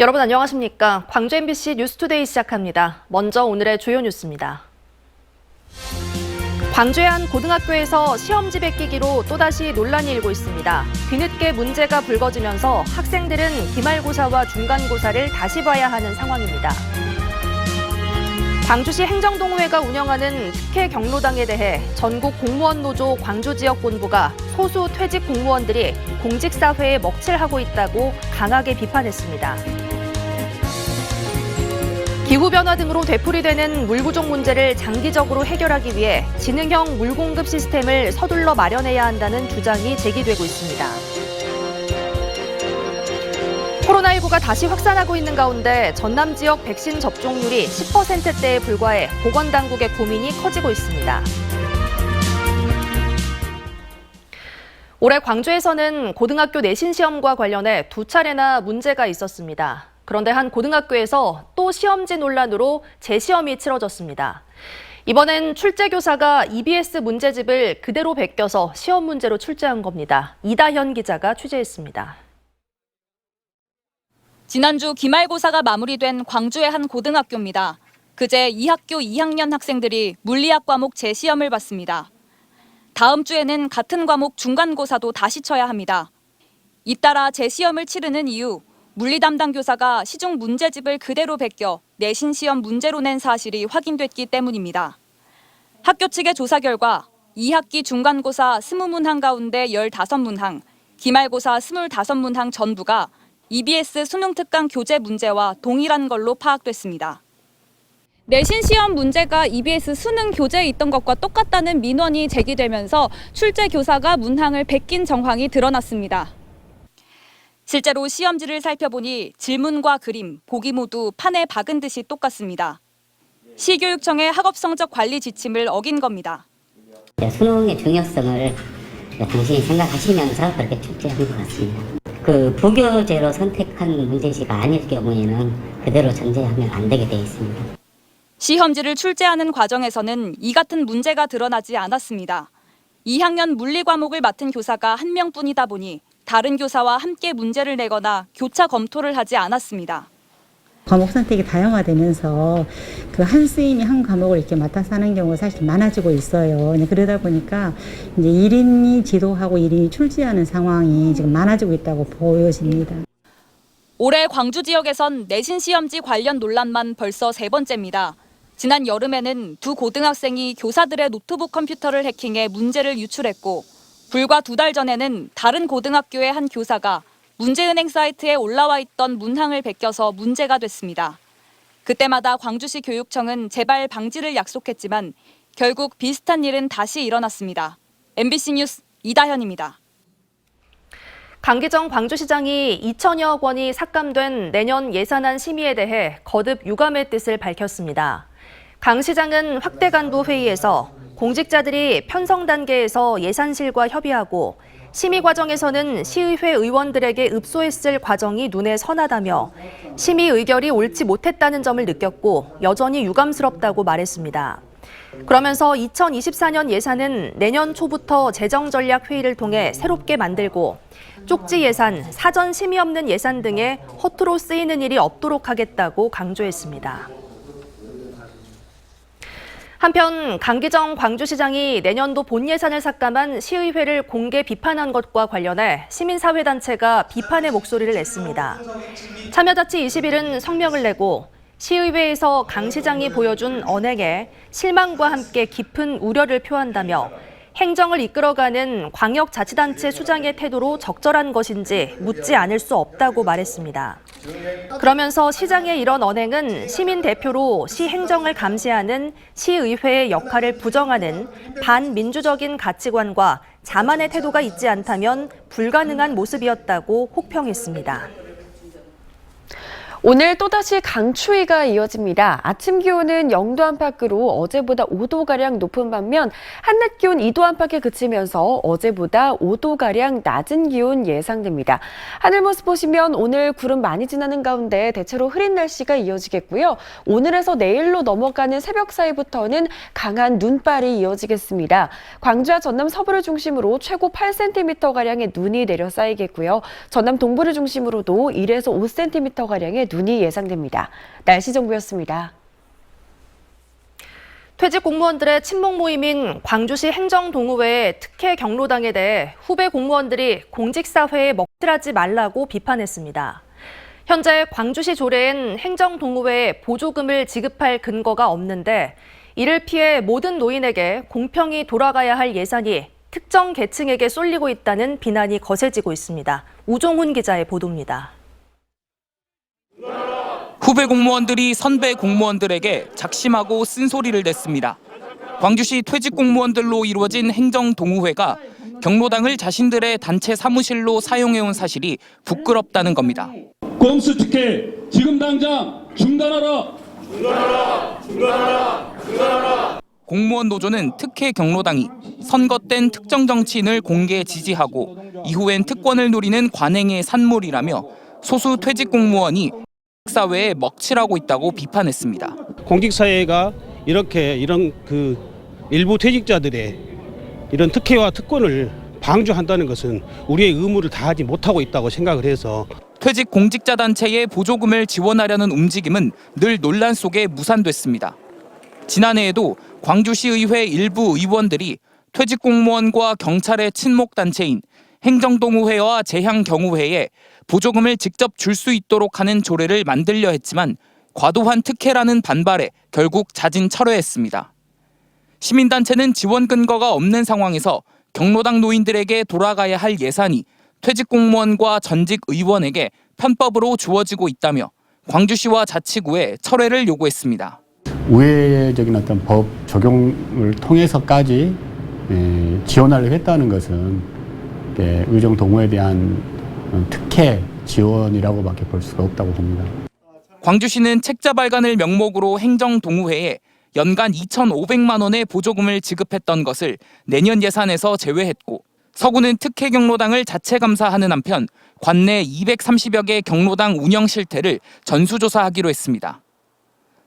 여러분 안녕하십니까? 광주 MBC 뉴스투데이 시작합니다. 먼저 오늘의 주요 뉴스입니다. 광주의 한 고등학교에서 시험지 베끼기로 또다시 논란이 일고 있습니다. 뒤늦게 문제가 불거지면서 학생들은 기말고사와 중간고사를 다시 봐야 하는 상황입니다. 광주시 행정동호회가 운영하는 특혜 경로당에 대해 전국 공무원 노조 광주지역본부가 소수 퇴직 공무원들이 공직사회에 먹칠하고 있다고 강하게 비판했습니다. 기후변화 등으로 되풀이되는 물 부족 문제를 장기적으로 해결하기 위해 지능형 물 공급 시스템을 서둘러 마련해야 한다는 주장이 제기되고 있습니다. 코로나19가 다시 확산하고 있는 가운데 전남 지역 백신 접종률이 10%대에 불과해 보건당국의 고민이 커지고 있습니다. 올해 광주에서는 고등학교 내신 시험과 관련해 2차례나 문제가 있었습니다. 그런데 한 고등학교에서 또 시험지 논란으로 재시험이 치러졌습니다. 이번엔 출제교사가 EBS 문제집을 그대로 베껴서 시험 문제로 출제한 겁니다. 이다현 기자가 취재했습니다. 지난주 기말고사가 마무리된 광주의 한 고등학교입니다. 그제 이 학교 2학년 학생들이 물리학 과목 재시험을 봤습니다. 다음 주에는 같은 과목 중간고사도 다시 쳐야 합니다. 잇따라 재시험을 치르는 이유, 물리 담당 교사가 시중 문제집을 그대로 베껴 내신 시험 문제로 낸 사실이 확인됐기 때문입니다. 학교 측의 조사 결과 2학기 중간고사 20문항 가운데 15문항, 기말고사 25문항 전부가 EBS 수능 특강 교재 문제와 동일한 걸로 파악됐습니다. 내신 시험 문제가 EBS 수능 교재에 있던 것과 똑같다는 민원이 제기되면서 출제 교사가 문항을 베낀 정황이 드러났습니다. 실제로 시험지를 살펴보니 질문과 그림, 보기 모두 판에 박은 듯이 똑같습니다. 시교육청의 학업성적 관리 지침을 어긴 겁니다. 수능의 중요성을 당신이 생각하시면서 그렇게 출제한 것 같습니다. 부교재로 선택한 문제지가 아닐 경우에는 그대로 전제하면 안 되게 되어 있습니다. 시험지를 출제하는 과정에서는 이 같은 문제가 드러나지 않았습니다. 2학년 물리 과목을 맡은 교사가 한 명뿐이다 보니 다른 교사와 함께 문제를 내거나 교차 검토를 하지 않았습니다. 과목 선택이 다양화되면서 그 한 선생님이 한 과목을 이렇게 맡아서 하는 경우가 사실 많아지고 있어요. 그러다 보니까 이제 1인이 지도하고 1인이 출제하는 상황이 지금 많아지고 있다고 보여집니다. 올해 광주 지역에선 내신 시험지 관련 논란만 벌써 3번째입니다. 지난 여름에는 두 고등학생이 교사들의 노트북 컴퓨터를 해킹해 문제를 유출했고 불과 2달 전에는 다른 고등학교의 한 교사가 문제은행 사이트에 올라와 있던 문항을 베껴서 문제가 됐습니다. 그때마다 광주시 교육청은 재발 방지를 약속했지만 결국 비슷한 일은 다시 일어났습니다. MBC 뉴스 이다현입니다. 강기정 광주시장이 2천여 원이 삭감된 내년 예산안 심의에 대해 거듭 유감의 뜻을 밝혔습니다. 강 시장은 확대 간부 회의에서 공직자들이 편성 단계에서 예산실과 협의하고 심의 과정에서는 시의회 의원들에게 읍소했을 과정이 눈에 선하다며 심의 의결이 옳지 못했다는 점을 느꼈고 여전히 유감스럽다고 말했습니다. 그러면서 2024년 예산은 내년 초부터 재정전략회의를 통해 새롭게 만들고 쪽지 예산, 사전 심의 없는 예산 등에 허투루 쓰이는 일이 없도록 하겠다고 강조했습니다. 한편 강기정 광주시장이 내년도 본 예산을 삭감한 시의회를 공개 비판한 것과 관련해 시민사회단체가 비판의 목소리를 냈습니다. 참여자치21은 성명을 내고 시의회에서 강 시장이 보여준 언행에 실망과 함께 깊은 우려를 표한다며 행정을 이끌어가는 광역자치단체 수장의 태도로 적절한 것인지 묻지 않을 수 없다고 말했습니다. 그러면서 시장의 이런 언행은 시민 대표로 시 행정을 감시하는 시의회의 역할을 부정하는 반민주적인 가치관과 자만의 태도가 있지 않다면 불가능한 모습이었다고 혹평했습니다. 오늘 또다시 강추위가 이어집니다. 아침 기온은 0도 안팎으로 어제보다 5도가량 높은 반면 한낮 기온 2도 안팎에 그치면서 어제보다 5도가량 낮은 기온 예상됩니다. 하늘 모습 보시면 오늘 구름 많이 지나는 가운데 대체로 흐린 날씨가 이어지겠고요. 오늘에서 내일로 넘어가는 새벽 사이부터는 강한 눈발이 이어지겠습니다. 광주와 전남 서부를 중심으로 최고 8cm가량의 눈이 내려 쌓이겠고요. 전남 동부를 중심으로도 1에서 5cm가량의 눈이 예상됩니다. 날씨 정보였습니다. 퇴직 공무원들의 친목 모임인 광주시 행정동의회 특혜 경로당에 대해 후배 공무원들이 공직사회에 먹칠하지 말라고 비판했습니다. 현재 광주시 조례엔 행정동의회에 보조금을 지급할 근거가 없는데 이를 피해 모든 노인에게 공평히 돌아가야 할 예산이 특정 계층에게 쏠리고 있다는 비난이 거세지고 있습니다. 우종훈 기자의 보도입니다. 후배 공무원들이 선배 공무원들에게 작심하고 쓴소리를 냈습니다. 광주시 퇴직 공무원들로 이루어진 행정동의회가 경로당을 자신들의 단체 사무실로 사용해온 사실이 부끄럽다는 겁니다. 꼼수 특혜 지금 당장 중단하라! 공무원 노조는 특혜 경로당이 선거 땐 특정 정치인을 공개 지지하고 이후엔 특권을 누리는 관행의 산물이라며 소수 퇴직 공무원이 사회에 먹칠하고 있다고 비판했습니다. 공직사회가 이런 일부 퇴직자들의 이런 특혜와 특권을 방조한다는 것은 우리의 의무를 다하지 못하고 있다고 생각을 해서 퇴직 공직자 단체에 보조금을 지원하려는 움직임은 늘 논란 속에 무산됐습니다. 지난해에도 광주시의회 일부 의원들이 퇴직 공무원과 경찰의 친목 단체인 행정동의회와 재향경우회에 보조금을 직접 줄 수 있도록 하는 조례를 만들려 했지만 과도한 특혜라는 반발에 결국 자진 철회했습니다. 시민단체는 지원 근거가 없는 상황에서 경로당 노인들에게 돌아가야 할 예산이 퇴직 공무원과 전직 의원에게 편법으로 주어지고 있다며 광주시와 자치구에 철회를 요구했습니다. 우회적인 어떤 법 적용을 통해서까지 지원하려고 했다는 것은 의정동호회에 대한 특혜 지원이라고밖에 볼 수가 없다고 봅니다. 광주시는 책자 발간을 명목으로 행정동의회에 연간 2,500만 원의 보조금을 지급했던 것을 내년 예산에서 제외했고 서구는 특혜 경로당을 자체 감사하는 한편 관내 230여 개 경로당 운영 실태를 전수조사하기로 했습니다.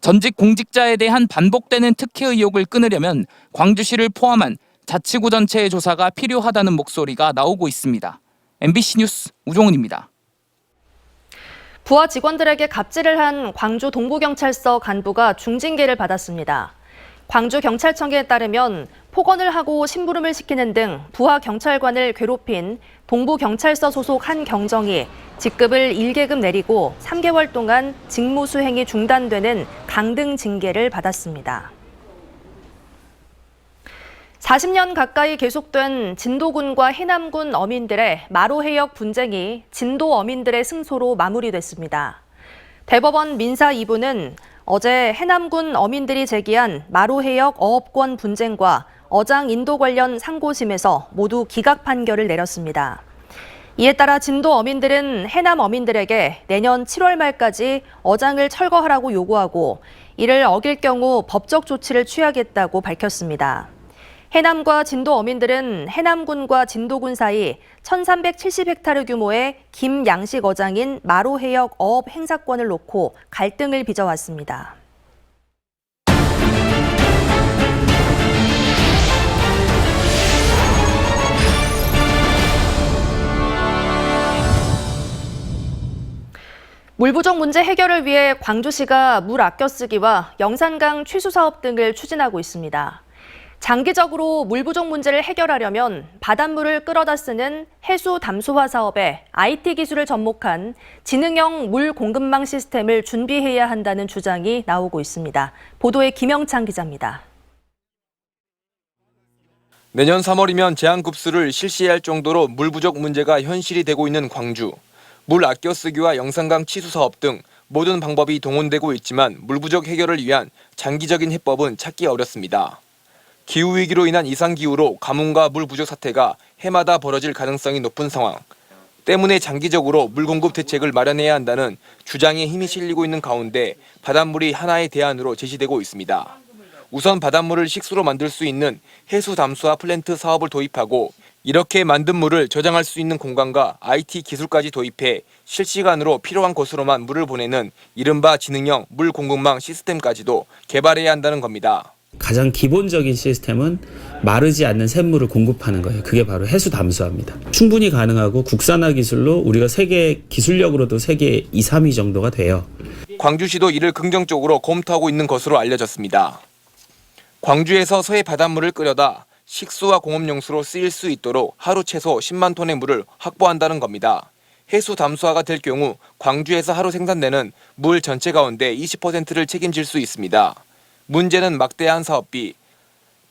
전직 공직자에 대한 반복되는 특혜 의혹을 끊으려면 광주시를 포함한 자치구 전체의 조사가 필요하다는 목소리가 나오고 있습니다. MBC 뉴스 우종훈입니다. 부하 직원들에게 갑질을 한 광주 동부경찰서 간부가 중징계를 받았습니다. 광주경찰청에 따르면 폭언을 하고 심부름을 시키는 등 부하 경찰관을 괴롭힌 동부경찰서 소속 한 경정이 직급을 1계급 내리고 3개월 동안 직무 수행이 중단되는 강등 징계를 받았습니다. 40년 가까이 계속된 진도군과 해남군 어민들의 마로해역 분쟁이 진도 어민들의 승소로 마무리됐습니다. 대법원 민사 2부는 어제 해남군 어민들이 제기한 마로해역 어업권 분쟁과 어장 인도 관련 상고심에서 모두 기각 판결을 내렸습니다. 이에 따라 진도 어민들은 해남 어민들에게 내년 7월 말까지 어장을 철거하라고 요구하고 이를 어길 경우 법적 조치를 취하겠다고 밝혔습니다. 해남과 진도 어민들은 해남군과 진도군 사이 1,370헥타르 규모의 김양식 어장인 마로해역 어업 행사권을 놓고 갈등을 빚어왔습니다. 물 부족 문제 해결을 위해 광주시가 물 아껴 쓰기와 영산강 취수 사업 등을 추진하고 있습니다. 장기적으로 물 부족 문제를 해결하려면 바닷물을 끌어다 쓰는 해수 담수화 사업에 IT 기술을 접목한 지능형 물 공급망 시스템을 준비해야 한다는 주장이 나오고 있습니다. 보도에 김영창 기자입니다. 내년 3월이면 제한급수를 실시할 정도로 물 부족 문제가 현실이 되고 있는 광주. 물 아껴 쓰기와 영산강 치수 사업 등 모든 방법이 동원되고 있지만 물 부족 해결을 위한 장기적인 해법은 찾기 어렵습니다. 기후위기로 인한 이상기후로 가뭄과 물 부족 사태가 해마다 벌어질 가능성이 높은 상황. 때문에 장기적으로 물 공급 대책을 마련해야 한다는 주장에 힘이 실리고 있는 가운데 바닷물이 하나의 대안으로 제시되고 있습니다. 우선 바닷물을 식수로 만들 수 있는 해수 담수화 플랜트 사업을 도입하고 이렇게 만든 물을 저장할 수 있는 공간과 IT 기술까지 도입해 실시간으로 필요한 곳으로만 물을 보내는 이른바 지능형 물 공급망 시스템까지도 개발해야 한다는 겁니다. 가장 기본적인 시스템은 마르지 않는 샘물을 공급하는 거예요. 그게 바로 해수 담수화입니다. 충분히 가능하고 국산화 기술로 우리가 세계 기술력으로도 세계 2, 3위 정도가 돼요. 광주시도 이를 긍정적으로 검토하고 있는 것으로 알려졌습니다. 광주에서 서해 바닷물을 끓여다 식수와 공업용수로 쓰일 수 있도록 하루 최소 10만 톤의 물을 확보한다는 겁니다. 해수 담수화가 될 경우 광주에서 하루 생산되는 물 전체 가운데 20%를 책임질 수 있습니다. 문제는 막대한 사업비,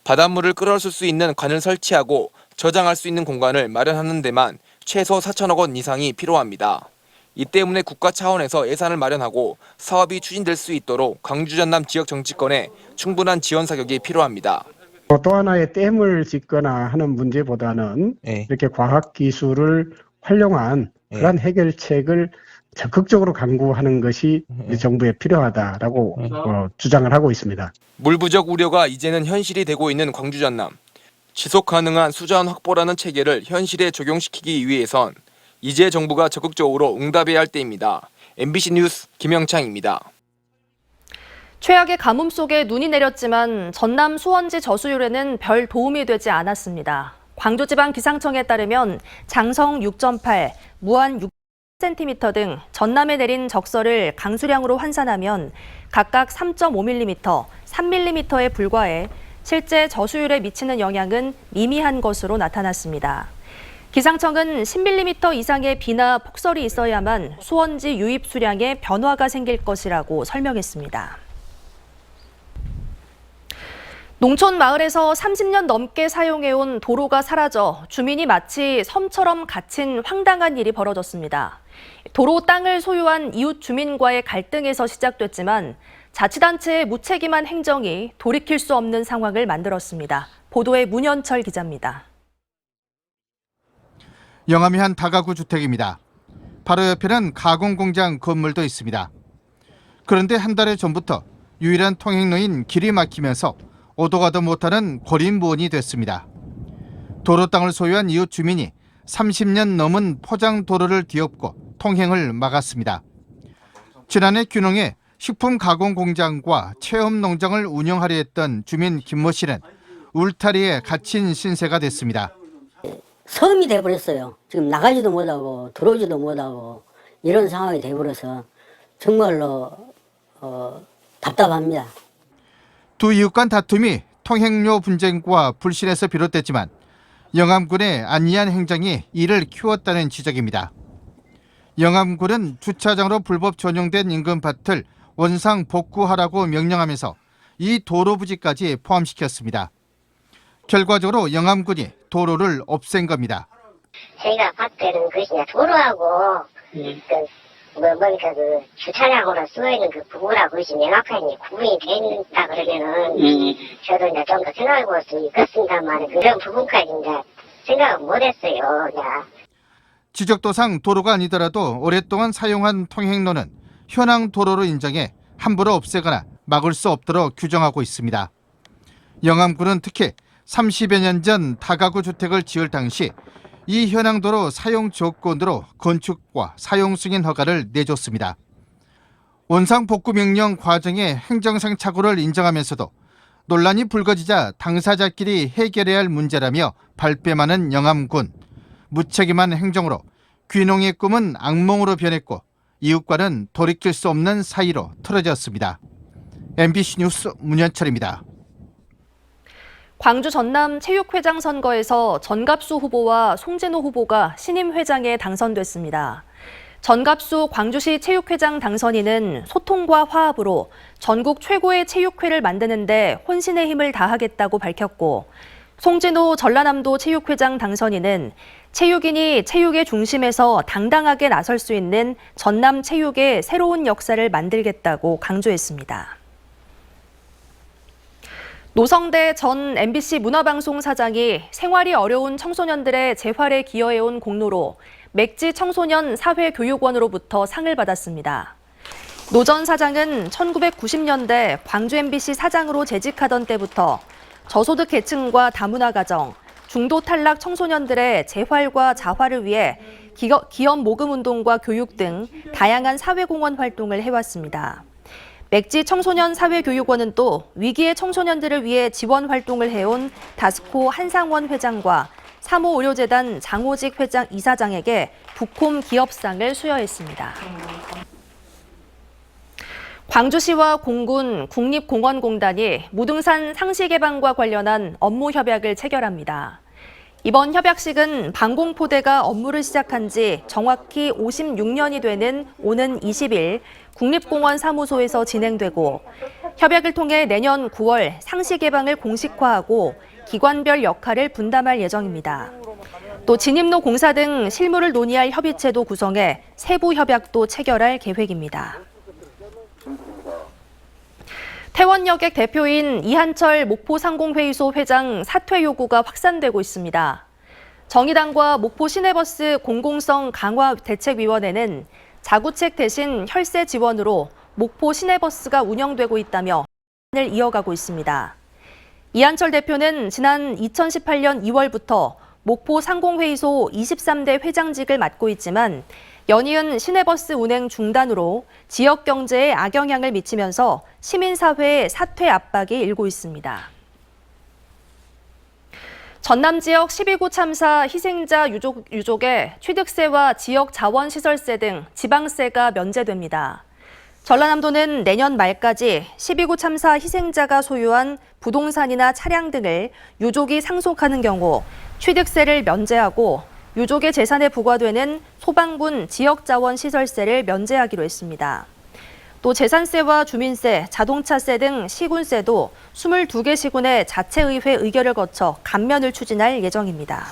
바닷물을 끌어쓸 수 있는 관을 설치하고 저장할 수 있는 공간을 마련하는 데만 최소 4천억 원 이상이 필요합니다. 이 때문에 국가 차원에서 예산을 마련하고 사업이 추진될 수 있도록 광주 전남 지역 정치권에 충분한 지원 사격이 필요합니다. 또 하나의 댐을 짓거나 하는 문제보다는 이렇게 과학 기술을 활용한 그런 해결책을 적극적으로 강구하는 것이 정부에 필요하다라고 주장을 하고 있습니다. 물 부족 우려가 이제는 현실이 되고 있는 광주 전남. 지속 가능한 수자원 확보라는 체계를 현실에 적용시키기 위해선 이제 정부가 적극적으로 응답해야 할 때입니다. MBC 뉴스 김영창입니다. 최악의 가뭄 속에 눈이 내렸지만 전남 수원지 저수율에는 별 도움이 되지 않았습니다. 광주지방기상청에 따르면 장성 6.8, 무안 6cm 등 전남에 내린 적설을 강수량으로 환산하면 각각 3.5mm, 3mm에 불과해 실제 저수율에 미치는 영향은 미미한 것으로 나타났습니다. 기상청은 10mm 이상의 비나 폭설이 있어야만 수원지 유입 수량에 변화가 생길 것이라고 설명했습니다. 농촌 마을에서 30년 넘게 사용해온 도로가 사라져 주민이 마치 섬처럼 갇힌 황당한 일이 벌어졌습니다. 도로 땅을 소유한 이웃 주민과의 갈등에서 시작됐지만 자치단체의 무책임한 행정이 돌이킬 수 없는 상황을 만들었습니다. 보도에 문현철 기자입니다. 영암의 한 다가구 주택입니다. 바로 옆에는 가공공장 건물도 있습니다. 그런데 한 달 전부터 유일한 통행로인 길이 막히면서 오도 가도 못하는 고립무원이 됐습니다. 도로 땅을 소유한 이웃 주민이 30년 넘은 포장 도로를 뒤엎고 통행을 막았습니다. 지난해 귀농에 식품 가공 공장과 체험 농장을 운영하려 했던 주민 김모 씨는 울타리에 갇힌 신세가 됐습니다. 섬이 돼버렸어요. 지금 나가지도 못하고 들어오지도 못하고 이런 상황이 돼버려서 정말로 답답합니다. 두 이웃 간 다툼이 통행료 분쟁과 불신에서 비롯됐지만 영암군의 안이한 행정이 이를 키웠다는 지적입니다. 영암군은 주차장으로 불법 전용된 인근 밭을 원상 복구하라고 명령하면서 이 도로 부지까지 포함시켰습니다. 결과적으로 영암군이 도로를 없앤 겁니다. 저희가 봤던 것이 도로하고 그 주차장으로 쓰여있는 그 부부라 그것이 명확하게 구분이 된다 그러면은 저도 이제 좀 더 생각해 볼 수 있겠습니다만 그런 부분까지 이제 생각을 못했어요. 지적도상 도로가 아니더라도 오랫동안 사용한 통행로는 현황 도로로 인정해 함부로 없애거나 막을 수 없도록 규정하고 있습니다. 영암군은 특히 30여 년 전 다가구 주택을 지을 당시 이 현황도로 사용 조건으로 건축과 사용 승인 허가를 내줬습니다. 원상 복구 명령 과정에 행정상 착오를 인정하면서도 논란이 불거지자 당사자끼리 해결해야 할 문제라며 발뺌하는 영암군. 무책임한 행정으로 귀농의 꿈은 악몽으로 변했고 이웃과는 돌이킬 수 없는 사이로 틀어졌습니다. MBC 뉴스 문현철입니다. 광주 전남 체육회장 선거에서 전갑수 후보와 송진호 후보가 신임 회장에 당선됐습니다. 전갑수 광주시 체육회장 당선인은 소통과 화합으로 전국 최고의 체육회를 만드는 데 혼신의 힘을 다하겠다고 밝혔고, 송진호 전라남도 체육회장 당선인은 체육인이 체육의 중심에서 당당하게 나설 수 있는 전남 체육의 새로운 역사를 만들겠다고 강조했습니다. 노성대 전 MBC 문화방송 사장이 생활이 어려운 청소년들의 재활에 기여해온 공로로 맥지 청소년 사회교육원으로부터 상을 받았습니다. 노 전 사장은 1990년대 광주 MBC 사장으로 재직하던 때부터 저소득 계층과 다문화 가정, 중도 탈락 청소년들의 재활과 자활을 위해 기업 모금 운동과 교육 등 다양한 사회공헌 활동을 해왔습니다. 맥지 청소년 사회교육원은 또 위기의 청소년들을 위해 지원 활동을 해온 다스코 한상원 회장과 3호 의료재단 장호직 회장 이사장에게 부콤 기업상을 수여했습니다. 광주시와 공군, 국립공원공단이 무등산 상시 개방과 관련한 업무 협약을 체결합니다. 이번 협약식은 방공포대가 업무를 시작한 지 정확히 56년이 되는 오는 20일 국립공원 사무소에서 진행되고 협약을 통해 내년 9월 상시 개방을 공식화하고 기관별 역할을 분담할 예정입니다. 또 진입로 공사 등 실무를 논의할 협의체도 구성해 세부 협약도 체결할 계획입니다. 태원여객 대표인 이한철 목포상공회의소 회장 사퇴 요구가 확산되고 있습니다. 정의당과 목포 시내버스 공공성 강화 대책위원회는 자구책 대신 혈세 지원으로 목포 시내버스가 운영되고 있다며 을 이어가고 있습니다. 이한철 대표는 지난 2018년 2월부터 목포 상공회의소 23대 회장직을 맡고 있지만 연이은 시내버스 운행 중단으로 지역 경제에 악영향을 미치면서 시민사회의 사퇴 압박이 일고 있습니다. 전남 지역 12구 참사 희생자 유족의 취득세와 지역 자원시설세 등 지방세가 면제됩니다. 전라남도는 내년 말까지 12구 참사 희생자가 소유한 부동산이나 차량 등을 유족이 상속하는 경우 취득세를 면제하고 유족의 재산에 부과되는 소방분 지역자원시설세를 면제하기로 했습니다. 또 재산세와 주민세, 자동차세 등 시군세도 22개 시군의 자체의회 의결을 거쳐 감면을 추진할 예정입니다.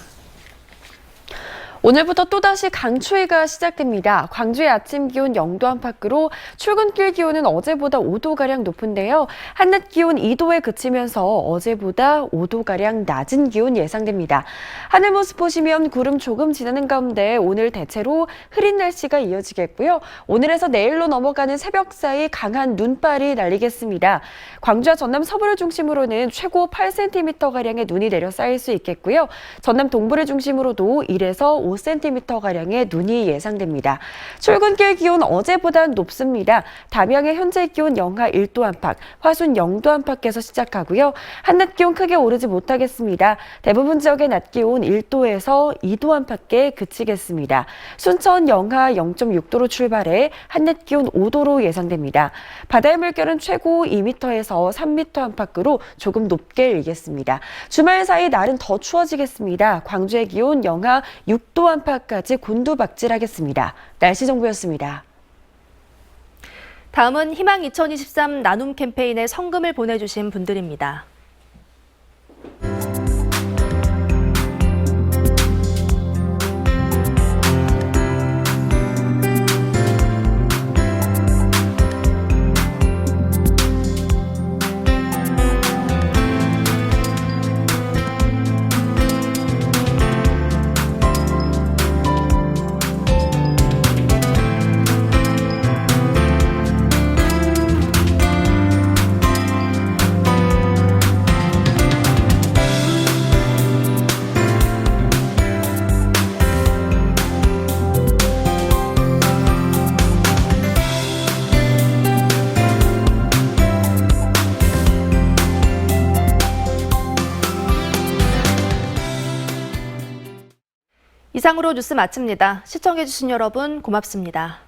오늘부터 또다시 강추위가 시작됩니다. 광주의 아침 기온 0도 안팎으로 출근길 기온은 어제보다 5도가량 높은데요. 한낮 기온 2도에 그치면서 어제보다 5도가량 낮은 기온 예상됩니다. 하늘 모습 보시면 구름 조금 지나는 가운데 오늘 대체로 흐린 날씨가 이어지겠고요. 오늘에서 내일로 넘어가는 새벽 사이 강한 눈발이 날리겠습니다. 광주와 전남 서부를 중심으로는 최고 8cm가량의 눈이 내려 쌓일 수 있겠고요. 전남 동부를 중심으로도 1에서 5cm가량의 눈이 예상됩니다. 출근길 기온 어제보다는 높습니다. 담양의 현재 기온 영하 1도 안팎, 화순 0도 안팎에서 시작하고요. 한낮 기온 크게 오르지 못하겠습니다. 대부분 지역의 낮 기온 1도에서 2도 안팎에 그치겠습니다. 순천 영하 0.6도로 출발해 한낮 기온 5도로 예상됩니다. 바다의 물결은 최고 2m에서 3m 안팎으로 조금 높게 일겠습니다. 주말 사이 날은 더 추워지겠습니다. 광주의 기온 영하 6도 안팎까지 곤두박질하겠습니다. 날씨 정보였습니다. 다음은 희망 2023 나눔 캠페인에 성금을 보내주신 분들입니다. 이상으로 뉴스 마칩니다. 시청해주신 여러분 고맙습니다.